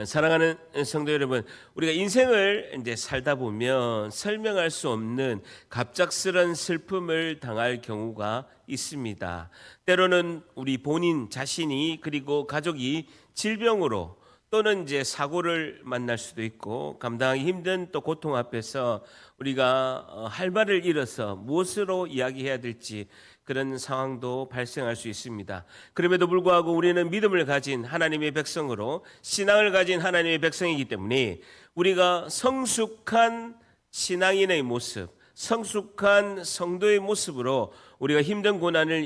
사랑하는 성도 여러분, 우리가 인생을 이제 살다 보면 설명할 수 없는 갑작스런 슬픔을 당할 경우가 있습니다. 때로는 우리 본인 자신이 그리고 가족이 질병으로 또는 이제 사고를 만날 수도 있고 감당하기 힘든 또 고통 앞에서 우리가 할 말을 잃어서 무엇으로 이야기해야 될지 그런 상황도 발생할 수 있습니다. 그럼에도 불구하고 우리는 믿음을 가진 하나님의 백성으로 신앙을 가진 하나님의 백성이기 때문에 우리가 성숙한 신앙인의 모습, 성숙한 성도의 모습으로 우리가 힘든 고난을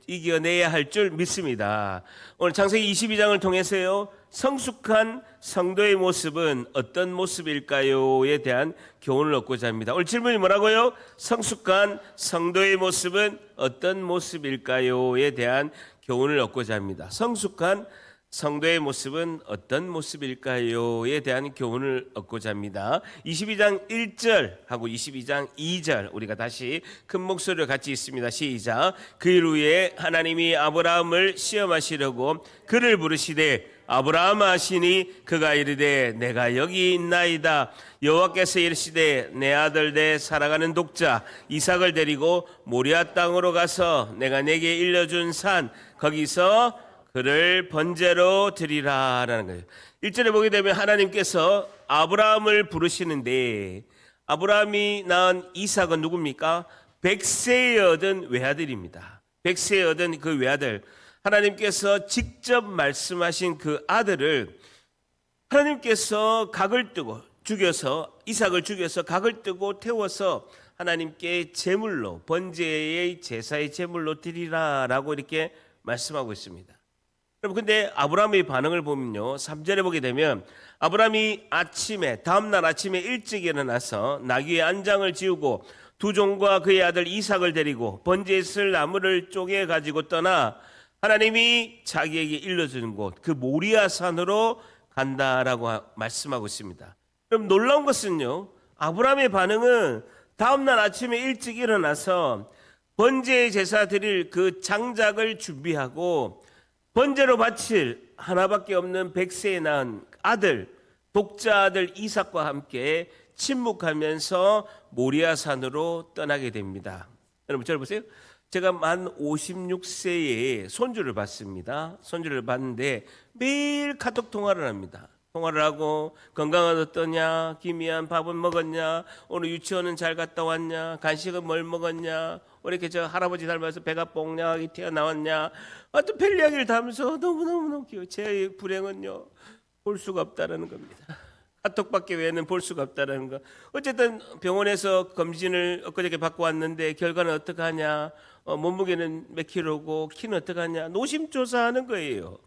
이겨내야 할 줄 믿습니다. 오늘 창세기 22장을 통해서요, 성숙한 성도의 모습은 어떤 모습일까요에 대한 교훈을 얻고자 합니다. 오늘 질문이 뭐라고요? 성숙한 성도의 모습은 어떤 모습일까요에 대한 교훈을 얻고자 합니다. 성숙한 성도의 모습은 어떤 모습일까요에 대한 교훈을 얻고자 합니다. 22장 1절하고 22장 2절 우리가 다시 큰 목소리로 같이 있습니다. 시작. 그 일 후에 하나님이 아브라함을 시험하시려고 그를 부르시되 아브라함아 하시니 그가 이르되 내가 여기 있나이다. 여호와께서 이르시되 내 아들 내 사랑하는 독자 이삭을 데리고 모리아 땅으로 가서 내가 내게 일러준 산 거기서 그를 번제로 드리라라는 거예요. 1절에 보게 되면 하나님께서 아브라함을 부르시는데 아브라함이 낳은 이삭은 누굽니까? 100세에 얻은 외아들입니다. 100세에 얻은 그 외아들, 하나님께서 직접 말씀하신 그 아들을 하나님께서 각을 뜨고 죽여서 이삭을 죽여서 각을 뜨고 태워서 하나님께 제물로 번제의 제사의 제물로 드리라라고 이렇게 말씀하고 있습니다. 여러분, 근데 아브라함의 반응을 보면요, 3절에 보게 되면 아브라함이 다음날 아침에 일찍 일어나서 나귀의 안장을 지우고 두 종과 그의 아들 이삭을 데리고 번제에 쓸 나무를 쪼개 가지고 떠나 하나님이 자기에게 일러주는 곳, 그 모리아 산으로 간다라고 말씀하고 있습니다. 그럼 놀라운 것은요, 아브라함의 반응은 다음날 아침에 일찍 일어나서 번제의 제사 드릴 그 장작을 준비하고 번제로 바칠 하나밖에 없는 100세에 낳은 아들, 독자 아들 이삭과 함께 침묵하면서 모리아산으로 떠나게 됩니다. 여러분 저를 보세요. 제가 만 56세에 손주를 봤습니다. 손주를 봤는데 매일 카톡 통화를 합니다. 통화를 하고 건강은 어떠냐, 김이한 밥은 먹었냐, 오늘 유치원은 잘 갔다 왔냐, 간식은 뭘 먹었냐, 왜 이렇게 저 할아버지 닮아서 배가 뽕냥하게 튀어나왔냐, 또 별 이야기를 다 하면서 너무너무 귀여워. 제 불행은요 볼 수가 없다라는 겁니다. 카톡밖에 외에는 볼 수가 없다라는 거. 어쨌든 병원에서 검진을 엊그저께 받고 왔는데 결과는 어떡하냐, 몸무게는 몇 킬로고 키는 어떡하냐, 노심조사하는 거예요.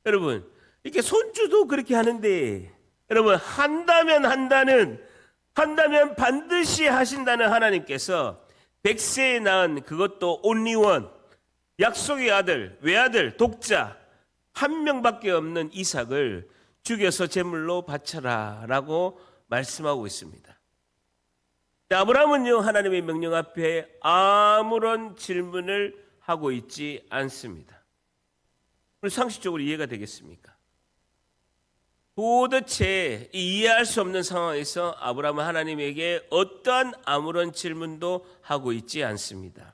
여러분, 이렇게 손주도 그렇게 하는데, 여러분, 한다면 반드시 하신다는 하나님께서 100세에 낳은 그것도 only one, 약속의 아들, 외아들, 독자 한 명밖에 없는 이삭을 죽여서 제물로 바쳐라 라고 말씀하고 있습니다. 아브라함은요, 하나님의 명령 앞에 아무런 질문을 하고 있지 않습니다. 상식적으로 이해가 되겠습니까? 도대체 이해할 수 없는 상황에서 아브라함은 하나님에게 어떠한 아무런 질문도 하고 있지 않습니다.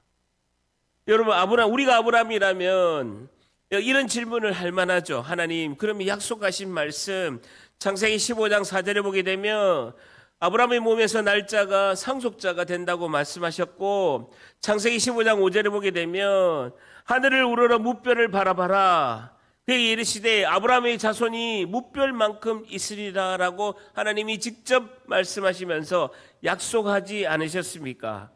여러분, 우리가 아브라함이라면 이런 질문을 할 만하죠. 하나님, 그러면 약속하신 말씀 창세기 15장 4절에 보게 되면 아브라함의 몸에서 날짜가 상속자가 된다고 말씀하셨고, 창세기 15장 5절에 보게 되면 하늘을 우러러 무뼈를 바라봐라, 그에게 이르시되 아브라함의 자손이 무별만큼 있으리라라고 하나님이 직접 말씀하시면서 약속하지 않으셨습니까?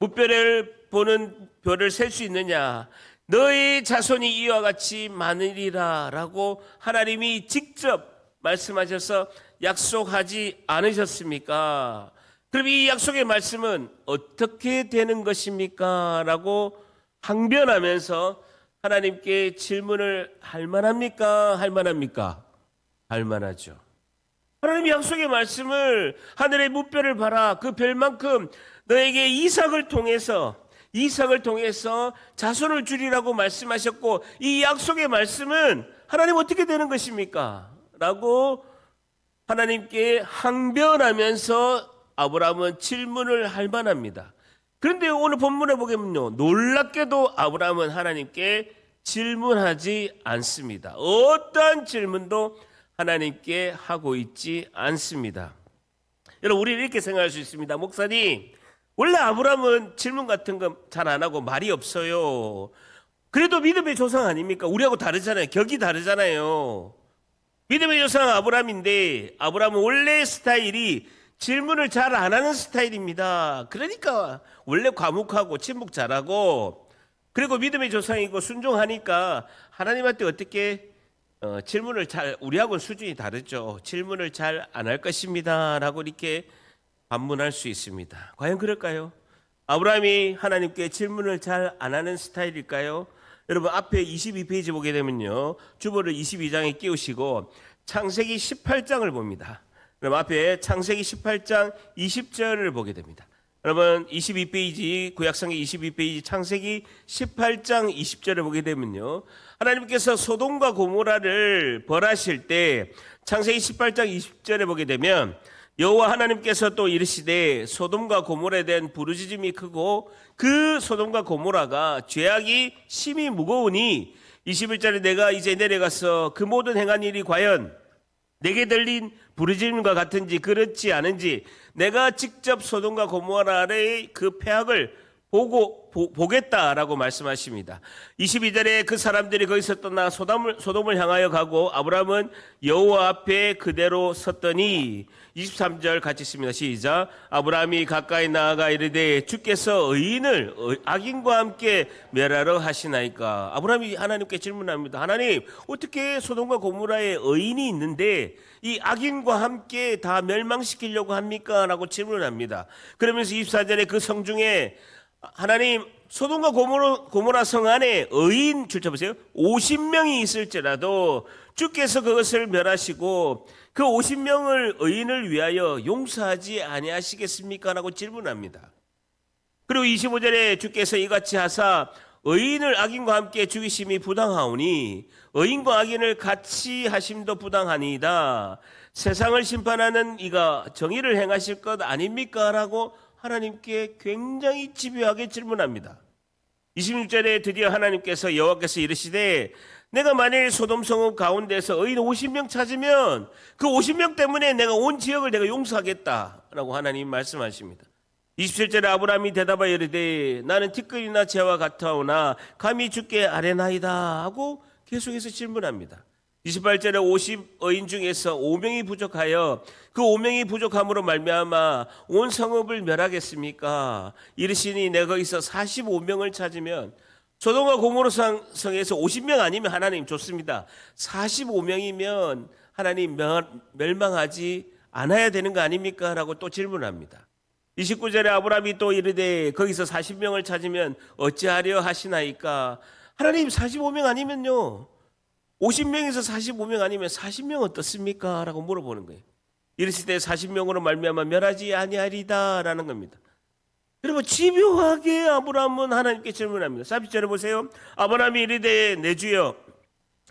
무별을 보는 별을 셀 수 있느냐, 너의 자손이 이와 같이 많으리라라고 하나님이 직접 말씀하셔서 약속하지 않으셨습니까? 그럼 이 약속의 말씀은 어떻게 되는 것입니까? 라고 항변하면서 하나님께 질문을 할 만합니까? 할 만합니까? 할 만하죠. 하나님이 약속의 말씀을 하늘의 무별을 봐라, 그 별만큼 너에게 이삭을 통해서 자손을 주리라고 말씀하셨고, 이 약속의 말씀은 하나님 어떻게 되는 것입니까? 라고 하나님께 항변하면서 아브라함은 질문을 할 만합니다. 그런데 오늘 본문에 보면요, 놀랍게도 아브라함은 하나님께 질문하지 않습니다. 어떠한 질문도 하나님께 하고 있지 않습니다. 여러분, 우리는 이렇게 생각할 수 있습니다. 목사님, 원래 아브라함은 질문 같은 거 잘 안 하고 말이 없어요. 그래도 믿음의 조상 아닙니까? 우리하고 다르잖아요. 격이 다르잖아요. 믿음의 조상 아브라함인데 아브라함은 원래 스타일이 질문을 잘 안 하는 스타일입니다. 그러니까 원래 과묵하고 침묵 잘하고, 그리고 믿음의 조상이고 순종하니까 하나님한테 어떻게 질문을 잘, 우리하고는 수준이 다르죠. 질문을 잘 안 할 것입니다 라고 이렇게 반문할 수 있습니다. 과연 그럴까요? 아브라함이 하나님께 질문을 잘 안 하는 스타일일까요? 여러분, 앞에 22페이지 보게 되면요, 주보를 22장에 끼우시고 창세기 18장을 봅니다. 그럼 앞에 창세기 18장 20절을 보게 됩니다. 여러분, 22페이지, 구약성경 22페이지 창세기 18장 20절을 보게 되면요, 하나님께서 소돔과 고모라를 벌하실 때 창세기 18장 20절에 보게 되면 여호와 하나님께서 또 이르시되 소돔과 고모라에 대한 부르짖음이 크고 그 소돔과 고모라가 죄악이 심히 무거우니 21절에 내가 이제 내려가서 그 모든 행한 일이 과연 내게 들린 부르짖음과 같은지 그렇지 않은지 내가 직접 소돔과 고모라의 그 폐악을 보겠다라고 말씀하십니다. 22절에 그 사람들이 거기서 떠나 소돔을 향하여 가고 아브라함은 여호와 앞에 그대로 섰더니 23절 같이 있습니다. 시작. 아브라함이 가까이 나아가 이르되 주께서 의인을 악인과 함께 멸하러 하시나이까. 아브라함이 하나님께 질문합니다. 하나님, 어떻게 소돔과 고모라에 의인이 있는데 이 악인과 함께 다 멸망시키려고 합니까? 라고 질문합니다. 그러면서 24절에 그 성 중에 하나님, 소돔과 고모라 성 안에 의인 줄쳐보세요. 50명이 있을지라도 주께서 그것을 멸하시고 그 50명을 의인을 위하여 용서하지 아니하시겠습니까? 라고 질문합니다. 그리고 25절에 주께서 이같이 하사 의인을 악인과 함께 죽이심이 부당하오니 의인과 악인을 같이 하심도 부당하니이다. 세상을 심판하는 이가 정의를 행하실 것 아닙니까? 라고 하나님께 굉장히 집요하게 질문합니다. 26절에 드디어 하나님께서 여호와께서 이르시되 내가 만일 소돔 성읍 가운데서 의인 50명 찾으면 그 50명 때문에 내가 온 지역을 내가 용서하겠다라고 하나님 말씀하십니다. 27절에 아브라함이 대답하여 이르되 나는 티끌이나 재와 같아오나 감히 주께 아뢰나이다 하고 계속해서 질문합니다. 28절에 50의인 중에서 5명이 부족하여 그 5명이 부족함으로 말미암아 온 성읍을 멸하겠습니까? 이르시니 내가 거기서 45명을 찾으면 소돔과 고모라 성에서 50명 아니면 하나님 좋습니다. 45명이면 하나님 멸망하지 않아야 되는 거 아닙니까? 라고 또 질문합니다. 29절에 아브라함이 또 이르되 거기서 40명을 찾으면 어찌하려 하시나이까? 하나님 45명 아니면요 50명에서 45명 아니면 40명 어떻습니까? 라고 물어보는 거예요. 이르시되 40명으로 말미암아 멸하지 아니하리다 라는 겁니다. 여러분, 집요하게 아브라함은 하나님께 질문합니다. 30절에 보세요. 아브라함이 이르되 내 주여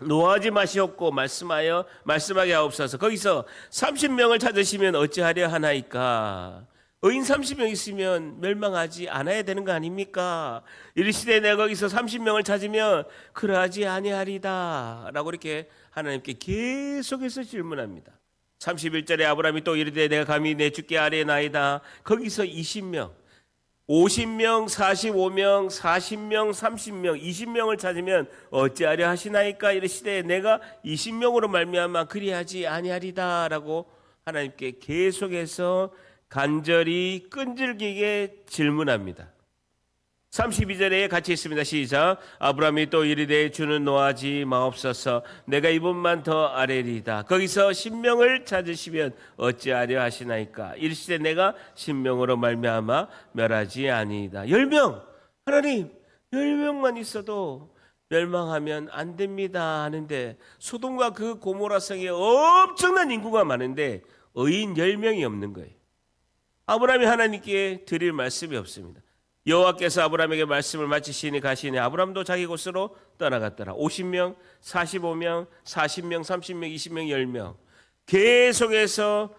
노하지 마시옵고 말씀하게 하옵소서. 거기서 30명을 찾으시면 어찌하려 하나이까? 의인 30명 있으면 멸망하지 않아야 되는 거 아닙니까? 이르시되 내가 거기서 30명을 찾으면 그러하지 아니하리다 라고 이렇게 하나님께 계속해서 질문합니다. 31절에 아브라함이 또 이르되 내가 감히 내 주께 아뢰나이다. 거기서 20명 50명, 45명, 40명, 30명, 20명을 찾으면 어찌하려 하시나이까? 이르시되 내가 20명으로 말미암아 그리하지 아니하리다라고 하나님께 계속해서 간절히 끈질기게 질문합니다. 32절에 같이 있습니다. 시작. 아브라함이 또 이르되 주는 노하지 마옵소서. 내가 이분만 더 아뢰리이다. 거기서 10명을 찾으시면 어찌하려 하시나이까? 이르시되 내가 10명으로 말미암아 멸하지 아니이다. 10명. 하나님 10명만 있어도 멸망하면 안 됩니다 하는데 소돔과 그 고모라 성에 엄청난 인구가 많은데 의인 10명이 없는 거예요. 아브라함이 하나님께 드릴 말씀이 없습니다. 여호와께서 아브라함에게 말씀을 마치시니 가시니 아브라함도 자기 곳으로 떠나갔더라. 50명, 45명, 40명, 30명, 20명, 10명 계속해서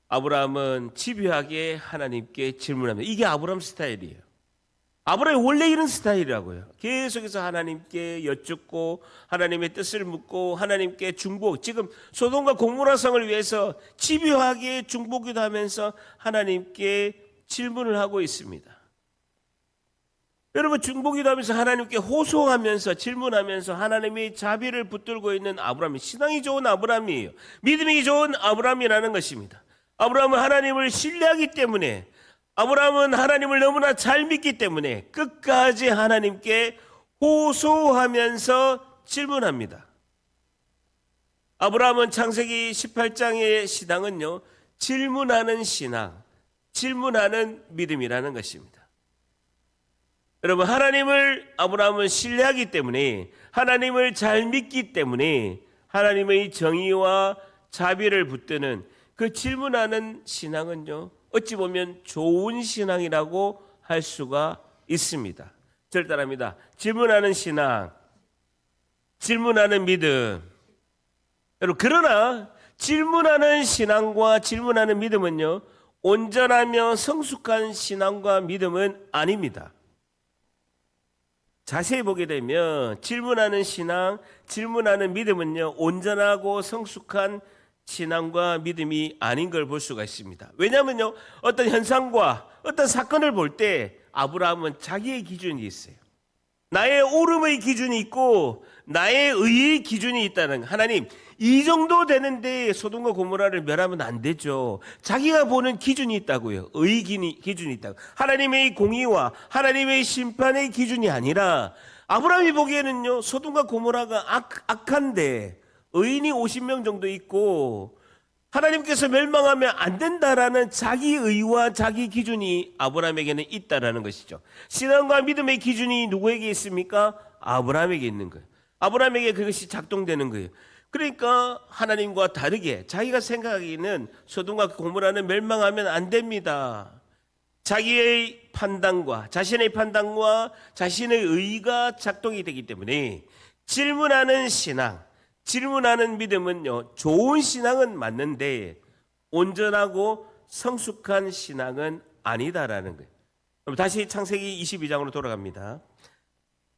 아브라함은 집요하게 하나님께 질문합니다. 이게 아브라함 스타일이에요. 아브라함이 원래 이런 스타일이라고요. 계속해서 하나님께 여쭙고 하나님의 뜻을 묻고 하나님께 중복, 지금 소돔과 고모라 성을 위해서 집요하게 중보기도 하면서 하나님께 질문을 하고 있습니다. 여러분, 중보기도 하면서 하나님께 호소하면서 질문하면서 하나님의 자비를 붙들고 있는 아브라함이 신앙이 좋은 아브라함이에요. 믿음이 좋은 아브라함이라는 것입니다. 아브라함은 하나님을 신뢰하기 때문에, 아브라함은 하나님을 너무나 잘 믿기 때문에 끝까지 하나님께 호소하면서 질문합니다. 아브라함은 창세기 18장의 신앙은요, 질문하는 신앙, 질문하는 믿음이라는 것입니다. 여러분, 하나님을 아브라함은 신뢰하기 때문에, 하나님을 잘 믿기 때문에 하나님의 정의와 자비를 붙드는 그 질문하는 신앙은요, 어찌 보면 좋은 신앙이라고 할 수가 있습니다. 저를 따라합니다. 질문하는 신앙, 질문하는 믿음. 여러분, 그러나 질문하는 신앙과 질문하는 믿음은요, 온전하며 성숙한 신앙과 믿음은 아닙니다. 자세히 보게 되면 질문하는 신앙, 질문하는 믿음은요, 온전하고 성숙한 신앙과 믿음이 아닌 걸 볼 수가 있습니다. 왜냐하면요, 어떤 현상과 어떤 사건을 볼 때 아브라함은 자기의 기준이 있어요. 나의 옳음의 기준이 있고 나의 의의 기준이 있다는, 하나님 이 정도 되는데 소돔과 고모라를 멸하면 안 되죠. 자기가 보는 기준이 있다고요. 의의 기준이 있다고. 하나님의 공의와 하나님의 심판의 기준이 아니라, 아브라함이 보기에는요, 소돔과 고모라가 악한데 의인이 50명 정도 있고 하나님께서 멸망하면 안 된다라는 자기 의와 자기 기준이 아브라함에게는 있다라는 것이죠. 신앙과 믿음의 기준이 누구에게 있습니까? 아브라함에게 있는 거예요. 아브라함에게 그것이 작동되는 거예요. 그러니까 하나님과 다르게 자기가 생각하기에는 소돔과 고모라는 멸망하면 안 됩니다. 자기의 판단과 자신의 판단과 자신의 의가 작동이 되기 때문에 질문하는 신앙, 질문하는 믿음은요, 좋은 신앙은 맞는데 온전하고 성숙한 신앙은 아니다라는 거예요. 그럼 다시 창세기 22장으로 돌아갑니다.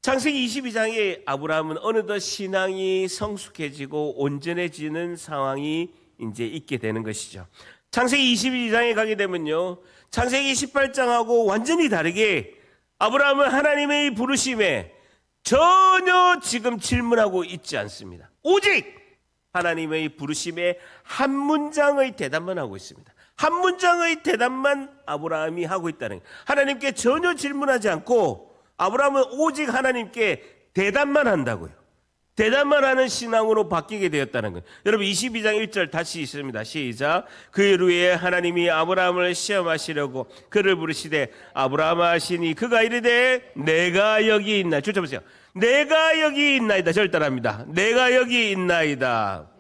창세기 22장에 아브라함은 어느덧 신앙이 성숙해지고 온전해지는 상황이 이제 있게 되는 것이죠. 창세기 22장에 가게 되면요, 창세기 18장하고 완전히 다르게 아브라함은 하나님의 부르심에 전혀 지금 질문하고 있지 않습니다. 오직 하나님의 부르심에 한 문장의 대답만 하고 있습니다. 한 문장의 대답만 아브라함이 하고 있다는 거예요. 하나님께 전혀 질문하지 않고 아브라함은 오직 하나님께 대답만 한다고요. 대답만 하는 신앙으로 바뀌게 되었다는 거예요. 여러분, 22장 1절 다시 있습니다. 시작. 그 후에 하나님이 아브라함을 시험하시려고 그를 부르시되 아브라함아 하시니 그가 이르되 내가 여기 있나이다. 쭉 쳐보세요. 내가 여기 있나이다. 저를 따라합니다. 내가 여기 있나이다.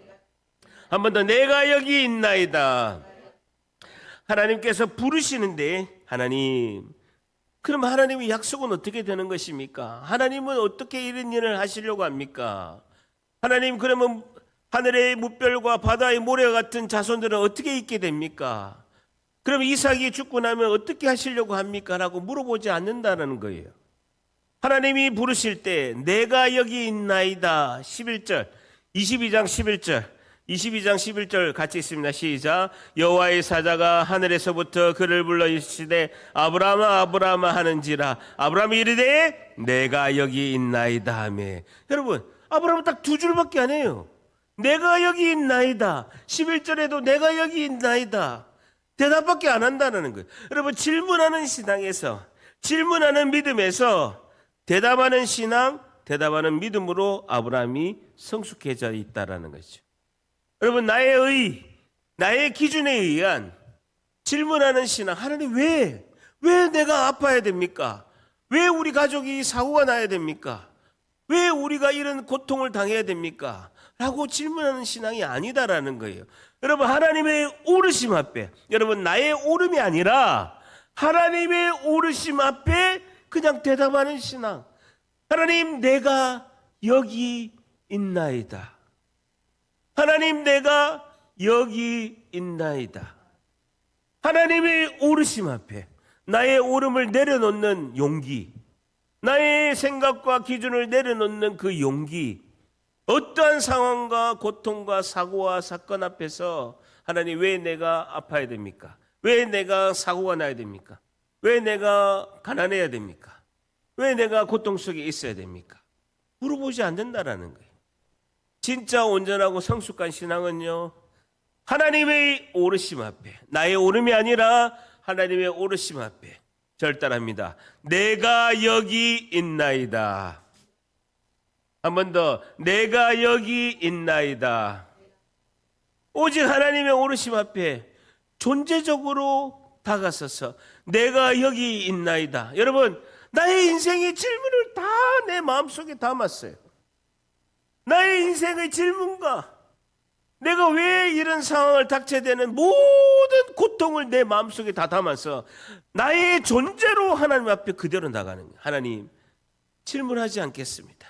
한 번 더, 내가 여기 있나이다. 하나님께서 부르시는데, 하나님, 그럼 하나님의 약속은 어떻게 되는 것입니까? 하나님은 어떻게 이런 일을 하시려고 합니까? 하나님, 그러면 하늘의 무별과 바다의 모래와 같은 자손들은 어떻게 있게 됩니까? 그럼 이삭이 죽고 나면 어떻게 하시려고 합니까? 라고 물어보지 않는다는 거예요. 하나님이 부르실 때 내가 여기 있나이다. 11절, 22장 11절 같이 있습니다. 시작. 여호와의 사자가 하늘에서부터 그를 불러 이르시되 아브라함아 아브라함아 하는지라 아브라함이 이르되 내가 여기 있나이다 하매. 여러분, 아브라함은 딱 두 줄밖에 안 해요. 내가 여기 있나이다. 11절에도 내가 여기 있나이다. 대답밖에 안 한다는 거예요. 여러분, 질문하는 신앙에서, 질문하는 믿음에서 대답하는 신앙, 대답하는 믿음으로 아브라함이 성숙해져 있다라는 것이죠. 여러분, 나의 기준에 의한 질문하는 신앙, 하나님 왜 내가 아파야 됩니까? 왜 우리 가족이 사고가 나야 됩니까? 왜 우리가 이런 고통을 당해야 됩니까? 라고 질문하는 신앙이 아니다라는 거예요. 여러분, 하나님의 오르심 앞에, 여러분, 나의 오름이 아니라 하나님의 오르심 앞에 그냥 대답하는 신앙. 하나님, 내가 여기 있나이다. 하나님, 내가 여기 있나이다. 하나님의 오르심 앞에 나의 오름을 내려놓는 용기, 나의 생각과 기준을 내려놓는 그 용기, 어떠한 상황과 고통과 사고와 사건 앞에서 하나님, 왜 내가 아파야 됩니까? 왜 내가 사고가 나야 됩니까? 왜 내가 가난해야 됩니까? 왜 내가 고통 속에 있어야 됩니까? 물어보지 않는다라는 거예요. 진짜 온전하고 성숙한 신앙은요, 하나님의 오르심 앞에, 나의 오름이 아니라 하나님의 오르심 앞에 절단합니다. 내가 여기 있나이다. 한 번 더, 내가 여기 있나이다. 오직 하나님의 오르심 앞에 존재적으로 다가서서 내가 여기 있나이다. 여러분, 나의 인생의 질문을 다 내 마음속에 담았어요. 나의 인생의 질문과 내가 왜 이런 상황을 닥쳐야 되는 모든 고통을 내 마음속에 다 담아서 나의 존재로 하나님 앞에 그대로 나가는 거예요. 하나님, 질문하지 않겠습니다.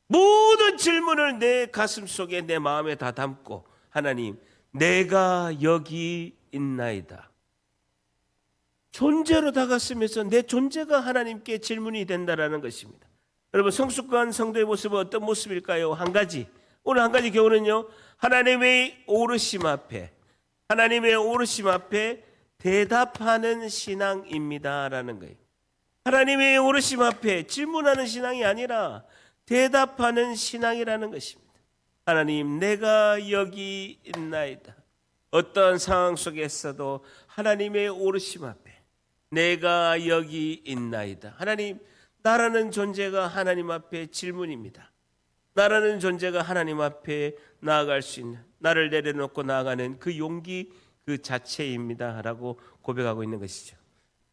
모든 질문을 내 가슴 속에 내 마음에 다 담고 하나님, 내가 여기 있나이다. 존재로 다가서면서 내 존재가 하나님께 질문이 된다라는 것입니다. 여러분, 성숙한 성도의 모습은 어떤 모습일까요? 한 가지, 오늘 한 가지 교훈은요, 하나님의 오르심 앞에, 하나님의 오르심 앞에 대답하는 신앙입니다라는 거예요. 하나님의 오르심 앞에 질문하는 신앙이 아니라 대답하는 신앙이라는 것입니다. 하나님, 내가 여기 있나이다. 어떤 상황 속에서도 하나님의 오르심 앞에 내가 여기 있나이다. 하나님, 나라는 존재가 하나님 앞에 질문입니다. 나라는 존재가 하나님 앞에 나아갈 수 있는, 나를 내려놓고 나아가는 그 용기 그 자체입니다 라고 고백하고 있는 것이죠.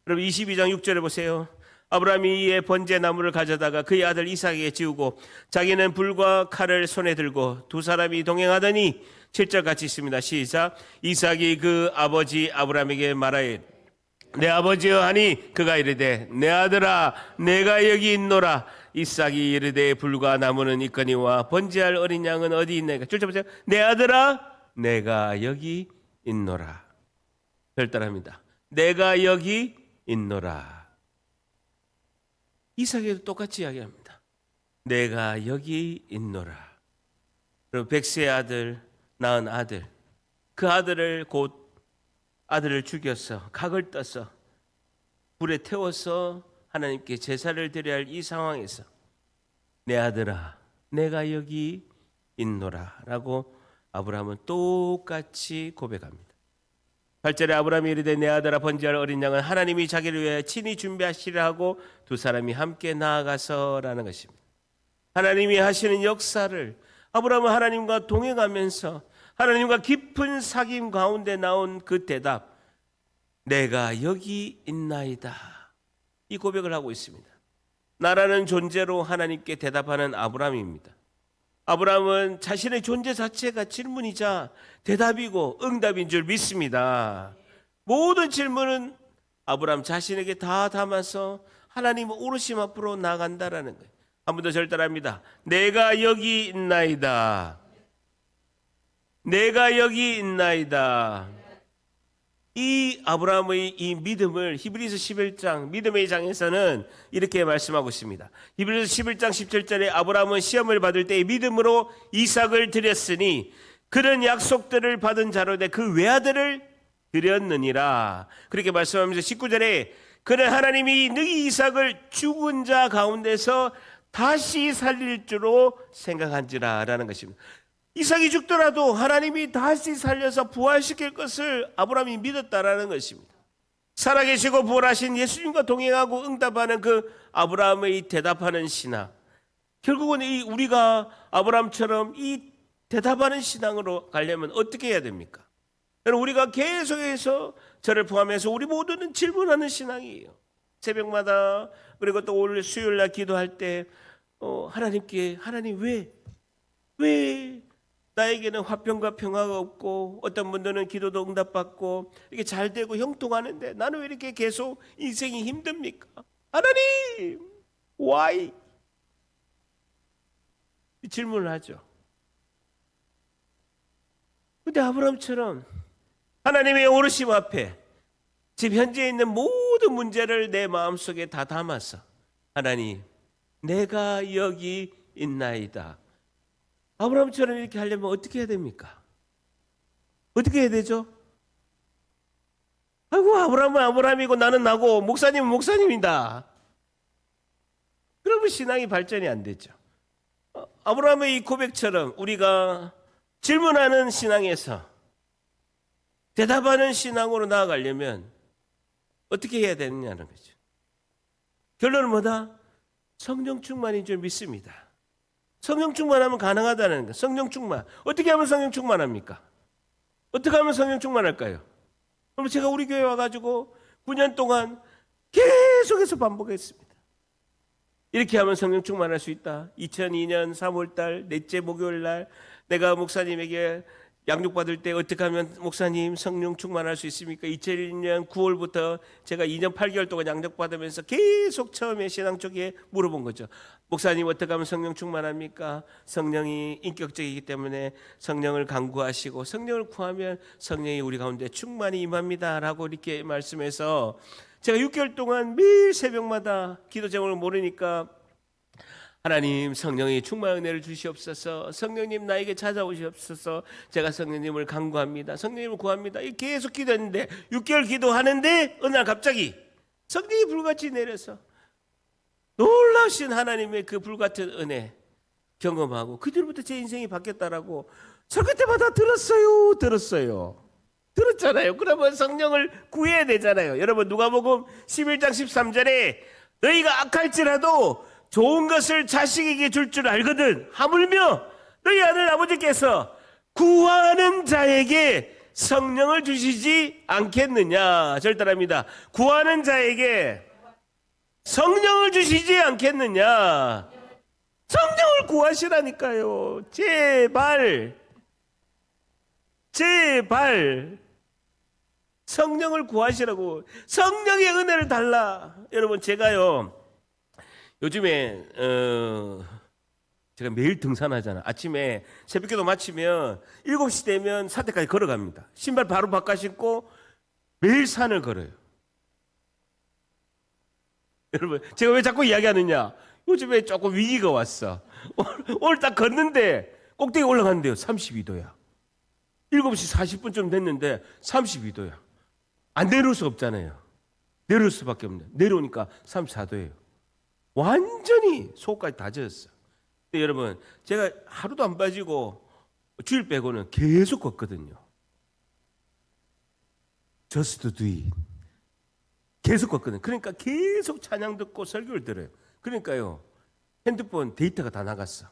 여러분, 22장 6절에 보세요. 아브라함이 이에 번제나무를 가져다가 그의 아들 이삭에게 지우고 자기는 불과 칼을 손에 들고 두 사람이 동행하더니 7절 같이 있습니다. 시작. 이삭이 그 아버지 아브라함에게 말하여 내 아버지여 하니 그가 이르되 내 아들아 내가 여기 있노라. 이삭이 이르되 불과 나무는 있거니와 번제할 어린 양은 어디 있나이까. 7절 보세요. 내 아들아 내가 여기 있노라. 별단합니다. 내가 여기 있노라. 이삭에도 똑같이 이야기합니다. 내가 여기 있노라. 그리고 백세의 아들, 낳은 아들, 그 아들을 곧 아들을 죽여서 각을 떠서 불에 태워서 하나님께 제사를 드려야 할 이 상황에서 내 아들아 내가 여기 있노라 라고 아브라함은 똑같이 고백합니다. 8절에 아브라함이 이르되 내 아들아 번제할 어린 양은 하나님이 자기를 위하여 친히 준비하시리라 하고 두 사람이 함께 나아가서라는 것입니다. 하나님이 하시는 역사를 아브라함은 하나님과 동행하면서 하나님과 깊은 사귐 가운데 나온 그 대답, 내가 여기 있나이다, 이 고백을 하고 있습니다. 나라는 존재로 하나님께 대답하는 아브라함입니다. 아브라함은 자신의 존재 자체가 질문이자 대답이고 응답인 줄 믿습니다. 모든 질문은 아브라함 자신에게 다 담아서 하나님 오르심 앞으로 나간다라는 거예요. 한 번 더 절단합니다. 내가 여기 있나이다. 내가 여기 있나이다. 이 아브라함의 이 믿음을 히브리서 11장 믿음의 장에서는 이렇게 말씀하고 있습니다. 히브리서 11장 17절에 아브라함은 시험을 받을 때 믿음으로 이삭을 드렸으니 그런 약속들을 받은 자로 돼 그 외아들을 드렸느니라. 그렇게 말씀하면서 19절에 그는 하나님이 너희 이삭을 죽은 자 가운데서 다시 살릴 줄로 생각한지라 라는 것입니다. 이삭이 죽더라도 하나님이 다시 살려서 부활시킬 것을 아브라함이 믿었다라는 것입니다. 살아계시고 부활하신 예수님과 동행하고 응답하는 그 아브라함의 대답하는 신앙, 결국은 우리가 아브라함처럼 이 대답하는 신앙으로 가려면 어떻게 해야 됩니까? 우리가 계속해서 저를 포함해서 우리 모두는 질문하는 신앙이에요. 새벽마다 그리고 또 오늘 수요일날 기도할 때 하나님께 하나님 왜 나에게는 화평과 평화가 없고 어떤 분들은 기도도 응답받고 이렇게 잘 되고 형통하는데 나는 왜 이렇게 계속 인생이 힘듭니까? 하나님, why? 이 질문을 하죠. 근데 아브라함처럼 하나님의 오르심 앞에 지금 현재 있는 모든 문제를 내 마음속에 다 담아서 하나님, 내가 여기 있나이다. 아브라함처럼 이렇게 하려면 어떻게 해야 됩니까? 어떻게 해야 되죠? 아이고, 아브라함은 아브라함이고 나는 나고 목사님은 목사님이다. 그러면 신앙이 발전이 안 되죠. 아브라함의 이 고백처럼 우리가 질문하는 신앙에서 대답하는 신앙으로 나아가려면 어떻게 해야 되느냐는 거죠. 결론은 뭐다? 성령 충만인 줄 믿습니다. 성령 충만하면 가능하다는 거. 성령 충만. 어떻게 하면 성령 충만합니까? 어떻게 하면 성령 충만할까요? 그럼 제가 우리 교회 와가지고 9년 동안 계속해서 반복했습니다. 이렇게 하면 성령 충만할 수 있다. 2002년 3월달 넷째 목요일날 내가 목사님에게 양육받을 때 어떻게 하면 목사님 성령 충만할 수 있습니까? 2001년 9월부터 제가 2년 8개월 동안 양육받으면서 계속 처음에 신앙 쪽에 물어본 거죠. 목사님 어떻게 하면 성령 충만합니까? 성령이 인격적이기 때문에 성령을 간구하시고 성령을 구하면 성령이 우리 가운데 충만히 임합니다 라고 이렇게 말씀해서 제가 6개월 동안 매일 새벽마다 기도 제목을 모르니까 하나님 성령의 충만 은혜를 주시옵소서. 성령님 나에게 찾아오시옵소서. 제가 성령님을 간구합니다. 성령님을 구합니다. 계속 기도했는데 6개월 기도하는데 어느 날 갑자기 성령이 불같이 내려서 놀라우신 하나님의 그 불같은 은혜 경험하고 그 뒤로부터 제 인생이 바뀌었다라고 설교 때마다 들었잖아요. 그러면 성령을 구해야 되잖아요. 여러분 누가복음 11장 13절에 너희가 악할지라도 좋은 것을 자식에게 줄 줄 알거든 하물며 너희 하늘 아버지께서 구하는 자에게 성령을 주시지 않겠느냐. 절대랍니다. 구하는 자에게 성령을 주시지 않겠느냐. 성령을 구하시라니까요. 제발 성령을 구하시라고. 성령의 은혜를 달라. 여러분 제가요 요즘에 제가 매일 등산하잖아. 아침에 새벽기도 마치면 7시 되면 산대까지 걸어갑니다. 신발 바로 바꿔 신고 매일 산을 걸어요. 여러분 제가 왜 자꾸 이야기하느냐. 요즘에 조금 위기가 왔어. 오늘 딱 걷는데 꼭대기 올라갔는데요 32도야. 7시 40분쯤 됐는데 32도야. 안 내려올 수 없잖아요. 내려올 수밖에 없네. 내려오니까 34도예요. 완전히 속까지 다 젖었어. 근데 여러분 제가 하루도 안 빠지고 주일 빼고는 계속 걷거든요. Just do it. 계속 걷거든요. 그러니까 계속 찬양 듣고 설교를 들어요. 그러니까요 핸드폰 데이터가 다 나갔어.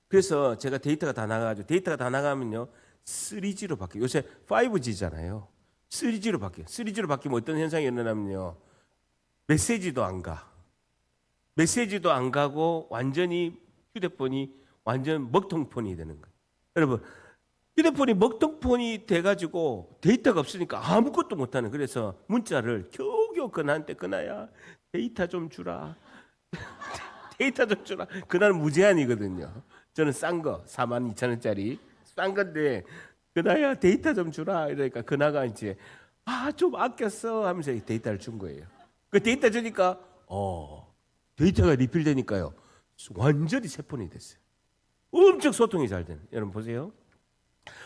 그래서 제가 데이터가 다 나가가지고 데이터가 다 나가면요 3G로 바뀌어요. 요새 5G잖아요. 3G로 바뀌어요. 3G로 바뀌면 어떤 현상이 일어나면요 메시지도 안 가. 메시지도 안 가고 완전히 휴대폰이 완전 먹통폰이 되는 거예요. 여러분 휴대폰이 먹통폰이 돼가지고 데이터가 없으니까 아무것도 못하는. 그래서 문자를 겨우겨우 그나한테 그나야 데이터 좀 주라. 데이터 좀 주라. 그날 무제한이거든요. 저는 싼 거 42,000원짜리 싼 건데 그나야 데이터 좀 주라. 이러니까 그나가 이제 좀 아꼈어 하면서 데이터를 준 거예요. 그 데이터 주니까 데이터가 리필되니까요 완전히 새 폰이 됐어요. 엄청 소통이 잘 되는. 여러분 보세요.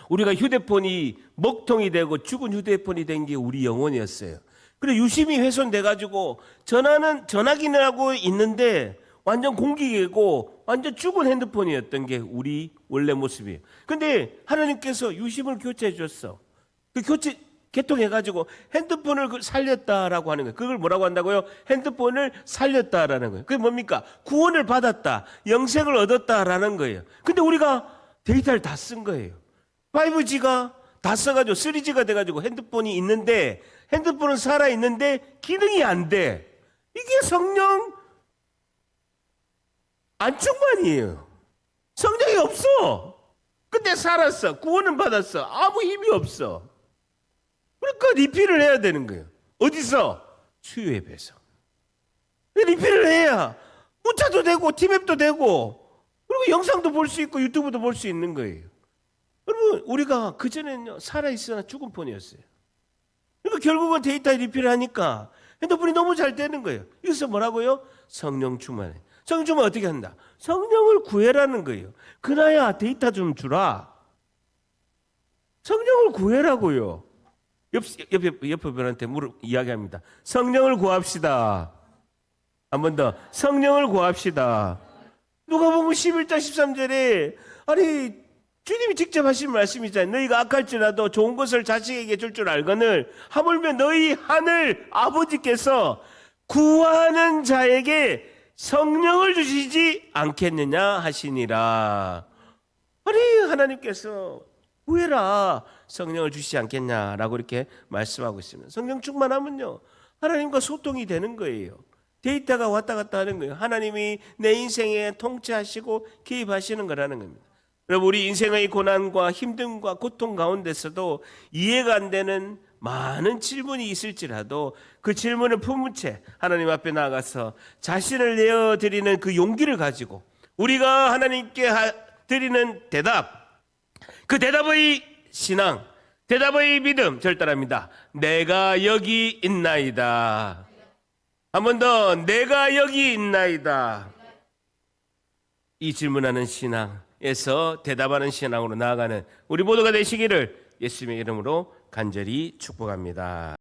우리가 휴대폰이 먹통이 되고 죽은 휴대폰이 된 게 우리 영혼이었어요. 그래 유심히 훼손돼가지고 전화기는 하고 있는데 완전 공기계고 완전 죽은 핸드폰이었던 게 우리 원래 모습이에요. 근데 하나님께서 유심을 교체해 줬어. 그 개통해가지고 핸드폰을 살렸다라고 하는 거예요. 그걸 뭐라고 한다고요? 핸드폰을 살렸다라는 거예요. 그게 뭡니까? 구원을 받았다, 영생을 얻었다라는 거예요. 근데 우리가 데이터를 다 쓴 거예요. 5G가 다 써가지고 3G가 돼가지고 핸드폰이 있는데 핸드폰은 살아있는데 기능이 안 돼. 이게 성령 안충만이에요. 성령이 없어. 근데 살았어. 구원은 받았어. 아무 힘이 없어. 그러니까 리필을 해야 되는 거예요. 어디서? 수요예배에서. 리필을 해야 문자도 되고 티맵도 되고 그리고 영상도 볼 수 있고 유튜브도 볼 수 있는 거예요. 여러분 우리가 그전에는요 살아있으나 죽은 폰이었어요. 그러니까 결국은 데이터 리필을 하니까 핸드폰이 너무 잘 되는 거예요. 여기서 뭐라고요? 성령 충만해. 성령 충만 어떻게 한다? 성령을 구해라는 거예요. 그나야 데이터 좀 주라. 성령을 구해라고요. 옆에 분한테 이야기합니다. 성령을 구합시다. 한 번 더. 성령을 구합시다. 누가복음 11장 13절에 아니 주님이 직접 하신 말씀이잖아요. 너희가 악할지라도 좋은 것을 자식에게 줄 줄 알거늘 하물며 너희 하늘 아버지께서 구하는 자에게 성령을 주시지 않겠느냐 하시니라. 아니 하나님께서 구해라 성령을 주시지 않겠냐라고 이렇게 말씀하고 있습니다. 성령 충만하면요 하나님과 소통이 되는 거예요. 데이터가 왔다 갔다 하는 거예요. 하나님이 내 인생에 통치하시고 개입하시는 거라는 겁니다. 여러분 우리 인생의 고난과 힘듦과 고통 가운데서도 이해가 안 되는 많은 질문이 있을지라도 그 질문을 품은 채 하나님 앞에 나아가서 자신을 내어드리는 그 용기를 가지고 우리가 하나님께 드리는 대답, 그 대답의 신앙, 대답의 믿음 절단합니다. 내가 여기 있나이다. 한 번 더 내가 여기 있나이다. 이 질문하는 신앙에서 대답하는 신앙으로 나아가는 우리 모두가 되시기를 예수님의 이름으로 간절히 축복합니다.